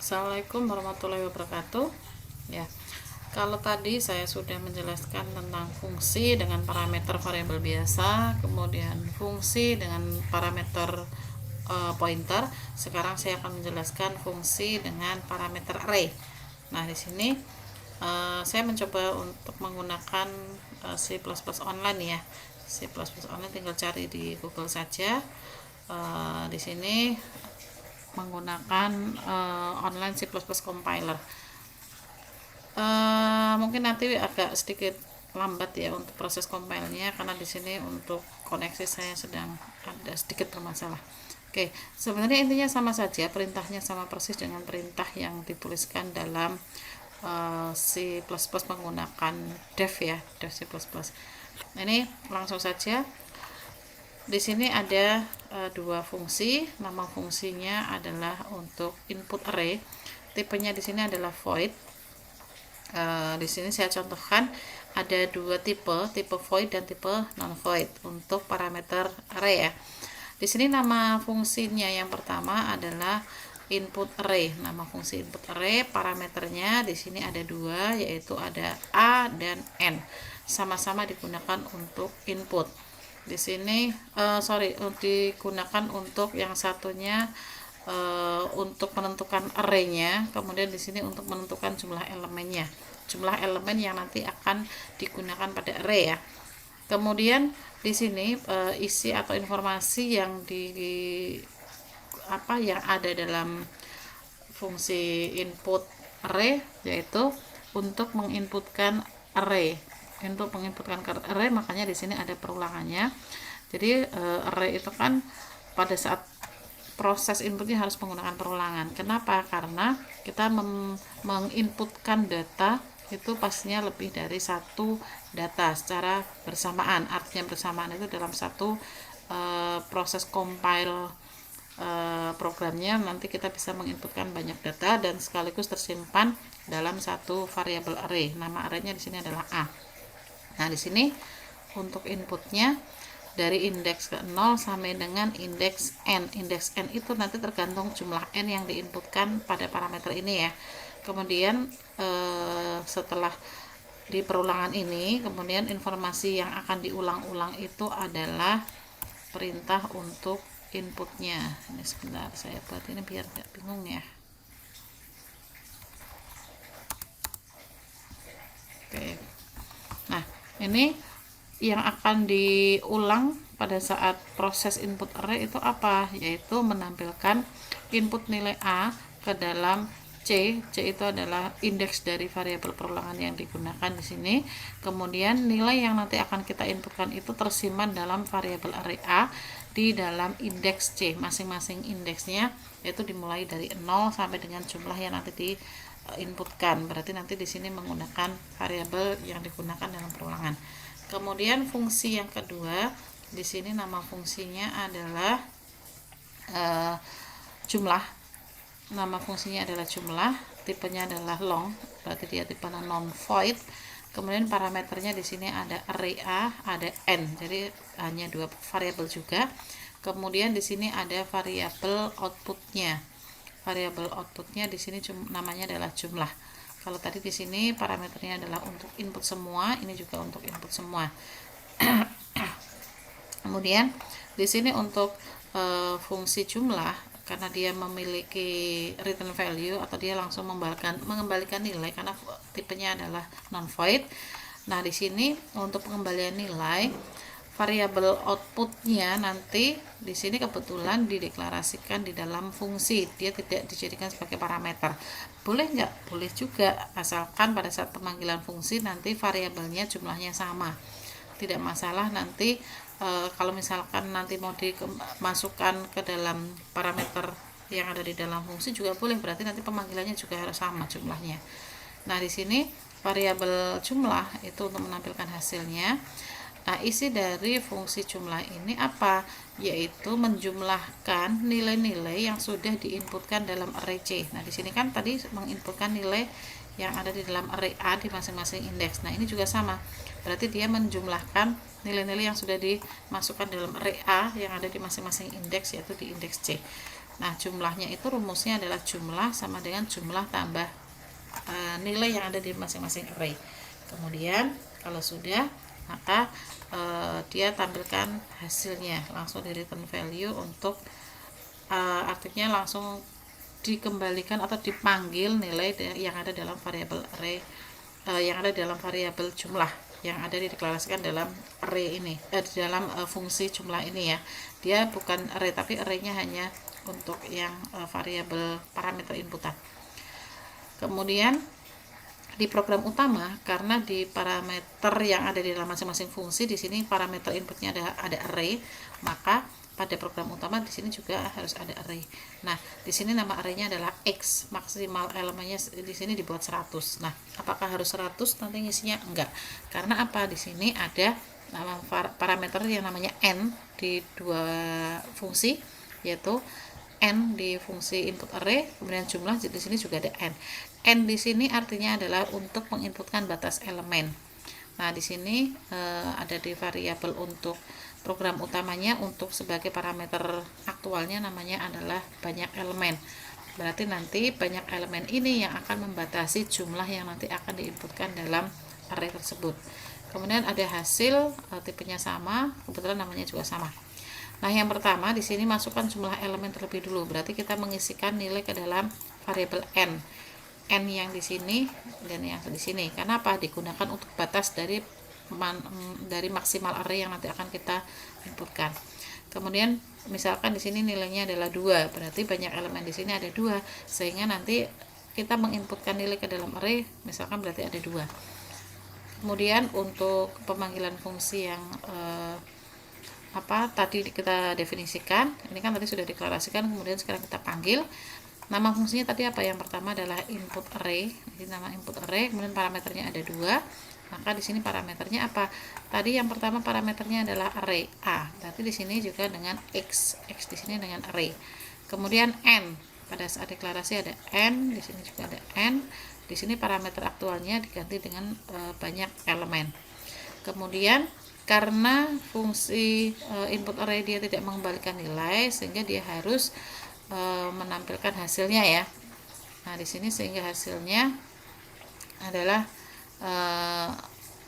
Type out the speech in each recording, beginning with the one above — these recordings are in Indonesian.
Assalamualaikum warahmatullahi wabarakatuh. Ya, kalau tadi saya sudah menjelaskan tentang fungsi dengan parameter variabel biasa, kemudian fungsi dengan parameter pointer. Sekarang saya akan menjelaskan fungsi dengan parameter array. Nah, di sini saya mencoba untuk menggunakan C++ online ya. C++ online tinggal cari di Google saja. Di sini menggunakan online C++ compiler. Mungkin nanti agak sedikit lambat ya untuk proses compile-nya karena di sini untuk koneksi saya sedang ada sedikit bermasalah. Oke, sebenarnya intinya sama saja, perintahnya sama persis dengan perintah yang dituliskan dalam C++ menggunakan dev ya, dev C++. Ini langsung saja. Di sini ada dua fungsi. Nama fungsinya adalah untuk input array. Tipenya di sini adalah void. Di sini saya contohkan ada dua tipe void dan tipe non void untuk parameter array ya. Di sini nama fungsinya yang pertama adalah input array. Nama fungsi input array, parameternya di sini ada dua, yaitu ada a dan n. Sama-sama digunakan untuk input. Di sini digunakan untuk yang satunya untuk menentukan arraynya, kemudian di sini untuk menentukan jumlah elemennya, jumlah elemen yang nanti akan digunakan pada array ya. Kemudian di sini isi atau informasi yang yang ada dalam fungsi input array, yaitu untuk menginputkan array. Untuk menginputkan array, makanya di sini ada perulangannya. Jadi array itu kan pada saat proses inputnya harus menggunakan perulangan. Kenapa? Karena kita menginputkan data itu pastinya lebih dari satu data secara bersamaan. Artinya bersamaan itu dalam satu proses compile programnya nanti kita bisa menginputkan banyak data dan sekaligus tersimpan dalam satu variabel array. Nama arraynya di sini adalah a. Nah, di sini untuk inputnya dari indeks ke 0 sampai dengan indeks n. Indeks n itu nanti tergantung jumlah n yang diinputkan pada parameter ini ya. Kemudian setelah di perulangan ini, kemudian informasi yang akan diulang-ulang itu adalah perintah untuk inputnya. Ini sebentar saya buat ini biar gak bingung ya. Oke. Nah, ini yang akan diulang pada saat proses input array itu apa? Yaitu menampilkan input nilai A ke dalam C. C itu adalah indeks dari variabel perulangan yang digunakan di sini. Kemudian nilai yang nanti akan kita inputkan itu tersimpan dalam variabel array A di dalam indeks C. Masing-masing indeksnya yaitu dimulai dari 0 sampai dengan jumlah yang nanti diinputkan. Berarti nanti di sini menggunakan variabel yang digunakan dalam perulangan. Kemudian fungsi yang kedua, di sini nama fungsinya adalah jumlah. Nama fungsinya adalah jumlah, tipenya adalah long, berarti dia tipe non void. Kemudian parameternya di sini ada array a, ada n, jadi hanya dua variabel juga. Kemudian di sini ada variabel outputnya. Variabel outputnya di sini namanya adalah jumlah. Kalau tadi di sini parameternya adalah untuk input semua, ini juga untuk input semua. Kemudian di sini untuk fungsi jumlah, karena dia memiliki return value atau dia langsung mengembalikan nilai karena tipenya adalah non void. Nah, di sini untuk pengembalian nilai, variabel outputnya nanti di sini kebetulan dideklarasikan di dalam fungsi, dia tidak dijadikan sebagai parameter. Boleh nggak? Boleh juga, asalkan pada saat pemanggilan fungsi nanti variabelnya jumlahnya sama, tidak masalah. Nanti kalau misalkan nanti mau dimasukkan ke dalam parameter yang ada di dalam fungsi juga boleh, berarti nanti pemanggilannya juga harus sama jumlahnya. Nah, di sini variabel jumlah itu untuk menampilkan hasilnya. Nah, isi dari fungsi jumlah ini apa? Yaitu menjumlahkan nilai-nilai yang sudah diinputkan dalam array C. Nah, di sini kan tadi menginputkan nilai yang ada di dalam array A di masing-masing indeks. Nah, ini juga sama. Berarti dia menjumlahkan nilai-nilai yang sudah dimasukkan dalam array A yang ada di masing-masing indeks, yaitu di indeks C. Nah, jumlahnya itu rumusnya adalah jumlah sama dengan jumlah tambah nilai yang ada di masing-masing array. Kemudian kalau sudah, maka dia tampilkan hasilnya langsung di return value untuk artinya langsung dikembalikan atau dipanggil nilai yang ada dalam variabel array, yang ada dalam variabel jumlah yang ada dideklarasikan dalam array ini, di dalam fungsi jumlah ini ya. Dia bukan array, tapi arraynya hanya untuk yang variabel parameter inputan. Kemudian di program utama, karena di parameter yang ada di dalam masing-masing fungsi, di sini parameter inputnya ada array, maka pada program utama di sini juga harus ada array. Nah, di sini nama arraynya adalah X, maksimal elemennya di sini dibuat 100. Nah, apakah harus 100 nanti ngisinya? Enggak. Karena apa? Di sini ada nama parameter yang namanya n di dua fungsi, yaitu n di fungsi input array, kemudian jumlah di sini juga ada n. N di sini artinya adalah untuk menginputkan batas elemen. Nah, di sini ada di variabel untuk program utamanya, untuk sebagai parameter aktualnya namanya adalah banyak elemen. Berarti nanti banyak elemen ini yang akan membatasi jumlah yang nanti akan diinputkan dalam array tersebut. Kemudian ada hasil, tipenya sama, kebetulan namanya juga sama. Nah, yang pertama di sini masukkan jumlah elemen terlebih dulu. Berarti kita mengisikan nilai ke dalam variabel n. N yang di sini dan yang di sini. Karena apa? Digunakan untuk batas dari maksimal array yang nanti akan kita inputkan. Kemudian misalkan di sini nilainya adalah 2, berarti banyak elemen di sini ada 2, sehingga nanti kita menginputkan nilai ke dalam array misalkan berarti ada 2. Kemudian untuk pemanggilan fungsi yang tadi kita definisikan, ini kan tadi sudah deklarasikan, kemudian sekarang kita panggil. Nama fungsinya tadi apa? Yang pertama adalah input array. Jadi nama input array, kemudian parameternya ada 2. Maka di sini parameternya apa? Tadi yang pertama parameternya adalah array A. Berarti di sini juga dengan X di sini dengan array. Kemudian n. Pada saat deklarasi ada n, di sini juga ada n. Di sini parameter aktualnya diganti dengan banyak elemen. Kemudian karena fungsi input array dia tidak mengembalikan nilai, sehingga dia harus menampilkan hasilnya ya. Nah, di sini sehingga hasilnya adalah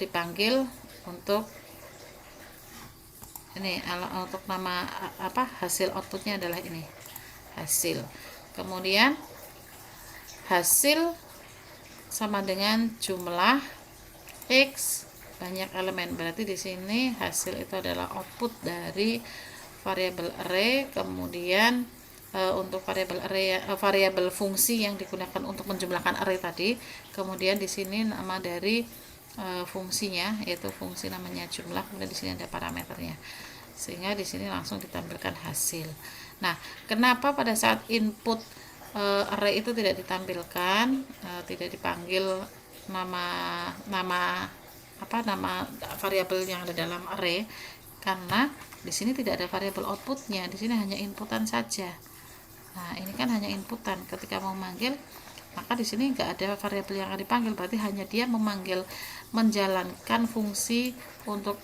dipanggil untuk ini, untuk nama hasil outputnya adalah ini, hasil. Kemudian hasil sama dengan jumlah X banyak elemen. Berarti di sini hasil itu adalah output dari variabel array. Kemudian untuk variabel array, variabel fungsi yang digunakan untuk menjumlahkan array tadi. Kemudian di sini nama dari fungsinya, yaitu fungsi namanya jumlah. Kemudian di sini ada parameternya, sehingga di sini langsung ditampilkan hasil. Nah, kenapa pada saat input array itu tidak ditampilkan, tidak dipanggil nama variabel yang ada dalam array? Karena di sini tidak ada variabel outputnya, di sini hanya inputan saja. Nah, ini kan hanya inputan. Ketika mau manggil, maka di sini nggak ada variabel yang akan dipanggil, berarti hanya dia menjalankan fungsi untuk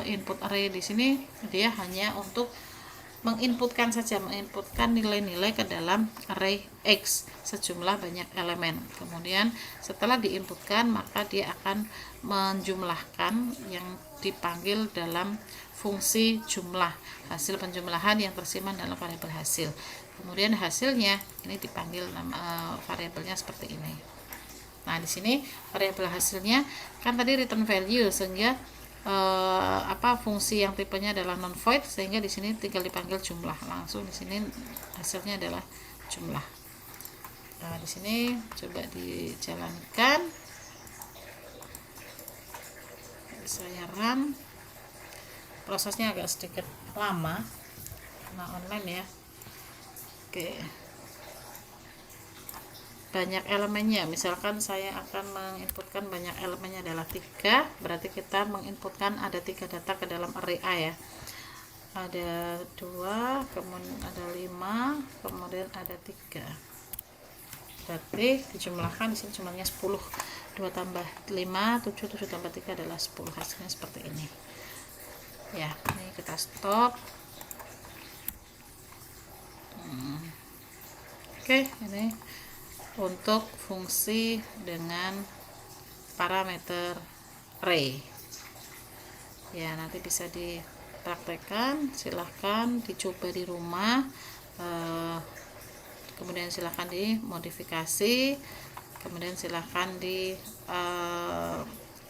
input array. Di sini dia hanya untuk menginputkan saja, menginputkan nilai-nilai ke dalam array X sejumlah banyak elemen. Kemudian setelah diinputkan, maka dia akan menjumlahkan yang dipanggil dalam fungsi jumlah, hasil penjumlahan yang tersimpan dalam variabel hasil. Kemudian hasilnya ini dipanggil nama variabelnya seperti ini. Nah, di sini variabel hasilnya kan tadi return value, sehingga fungsi yang tipenya adalah non void, sehingga di sini tinggal dipanggil jumlah, langsung di sini hasilnya adalah jumlah. Nah, di sini coba dijalankan, saya run. Prosesnya agak sedikit lama karena online ya. Oke, banyak elemennya, misalkan saya akan menginputkan banyak elemennya adalah 3, berarti kita menginputkan ada 3 data ke dalam array A ya. Ada 2, kemudian ada 5, kemudian ada 3. Berarti dijumlahkan di sini jumlahnya 10. 2 tambah 5, 7, 7 tambah 3 adalah 10. Hasilnya seperti ini. Ya, ini kita stop. Oke, ini untuk fungsi dengan parameter array. Ya, nanti bisa dipraktekkan, silahkan dicoba di rumah, kemudian silahkan dimodifikasi, kemudian silahkan di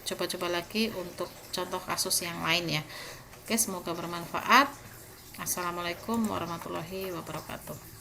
coba-coba lagi untuk contoh kasus yang lain ya. Oke, semoga bermanfaat. Assalamualaikum warahmatullahi wabarakatuh.